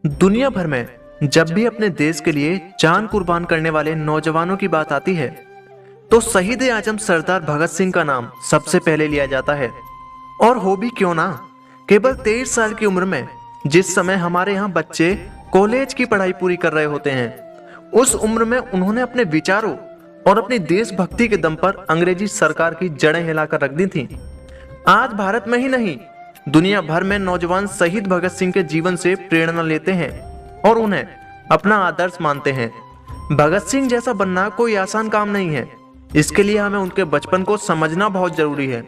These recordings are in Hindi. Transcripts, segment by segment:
दुनिया भर में जब भी अपने देश के लिए जान कुर्बान करने वाले नौजवानों की बात आती है तो शहीद आजम सरदार भगत सिंह का नाम सबसे पहले लिया जाता है। और हो भी क्यों ना, केवल 23 साल की उम्र में जिस समय हमारे यहाँ बच्चे कॉलेज की पढ़ाई पूरी कर रहे होते हैं, उस उम्र में उन्होंने अपने विचारों और अपनी देशभक्ति के दम पर अंग्रेजी सरकार की जड़ें हिलाकर रख दी थी। आज भारत में ही नहीं, दुनिया भर में नौजवान शहीद भगत सिंह के जीवन से प्रेरणा लेते हैं और उन्हें अपना आदर्श मानते हैं। भगत सिंह जैसा बनना कोई आसान काम नहीं है। इसके लिए हमें उनके बचपन को समझना बहुत जरूरी है।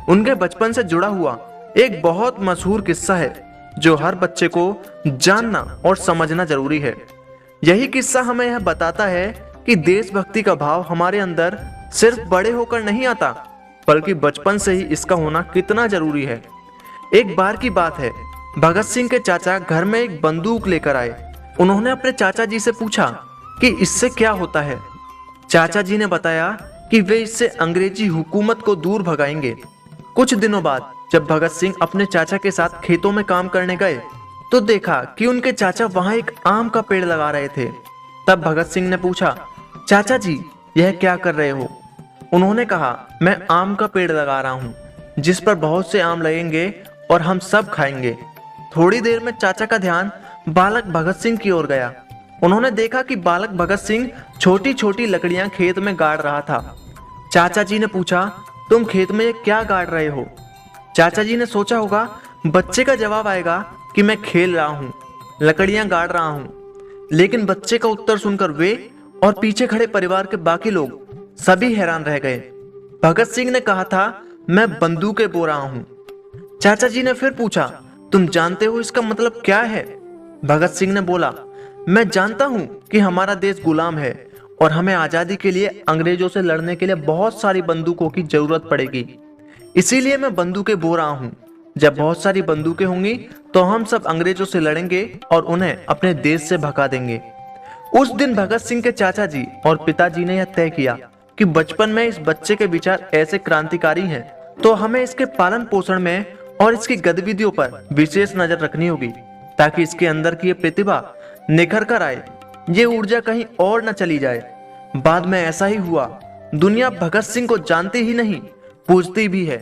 उनके बचपन से जुड़ा हुआ एक बहुत मशहूर किस्सा है जो हर बच्चे को जानना और समझना जरूरी है। यही किस्सा हमें यह बताता है कि देशभक्ति का भाव हमारे अंदर सिर्फ बड़े होकर नहीं आता, बल्कि बचपन से ही इसका होना कितना जरूरी है। एक बार की बात है, भगत सिंह के चाचा घर में एक बंदूक लेकर आए। उन्होंने अपने चाचा जी से पूछा कि इससे क्या होता है। चाचा जी ने बताया कि वे इससे अंग्रेजी हुकूमत को दूर भगाएंगे। कुछ दिनों बाद जब भगत सिंह अपने चाचा के साथ खेतों में काम करने गए तो देखा कि उनके चाचा वहां एक आम का पेड़ लगा रहे थे। तब भगत सिंह ने पूछा, चाचा जी यह क्या कर रहे हो? उन्होंने कहा, मैं आम का पेड़ लगा रहा हूँ जिस पर बहुत से आम लगेंगे और हम सब खाएंगे। थोड़ी देर में चाचा का ध्यान बालक भगत सिंह की ओर गया। उन्होंने देखा कि बालक भगत सिंह छोटी छोटी लकड़ियां खेत में गाड़ रहा था। चाचा जी ने पूछा, तुम खेत में ये क्या गाड़ रहे हो? चाचा जी ने सोचा होगा बच्चे का जवाब आएगा कि मैं खेल रहा हूँ, लकड़ियां गाड़ रहा हूँ। लेकिन बच्चे का उत्तर सुनकर वे और पीछे खड़े परिवार के बाकी लोग सभी हैरान रह गए। भगत सिंह ने कहा था, मैं बंदूकें बो रहा हूँ। चाचा जी ने फिर पूछा, तुम जानते हो इसका मतलब क्या है? भगत सिंह ने बोला, मैं जानता हूं कि हमारा देश गुलाम है और हमें आजादी के लिए अंग्रेजों से लड़ने के लिए बहुत सारी बंदूकों की जरूरत पड़ेगी, इसीलिए मैं बंदूकें बो रहा हूं। जब बहुत सारी बंदूकें होंगी तो हम सब अंग्रेजों से लड़ेंगे और उन्हें अपने देश से भगा देंगे। उस दिन भगत सिंह के चाचा जी और पिताजी ने यह तय किया कि बचपन में इस बच्चे के विचार ऐसे क्रांतिकारी हैं तो हमें इसके पालन पोषण में और इसकी गतिविधियों पर विशेष नजर रखनी होगी ताकि इसके अंदर की ये प्रतिभा निखर कर आए, ये ऊर्जा कहीं और न चली जाए। बाद में ऐसा ही हुआ। दुनिया भगत सिंह को जानती ही नहीं, पूजती भी है।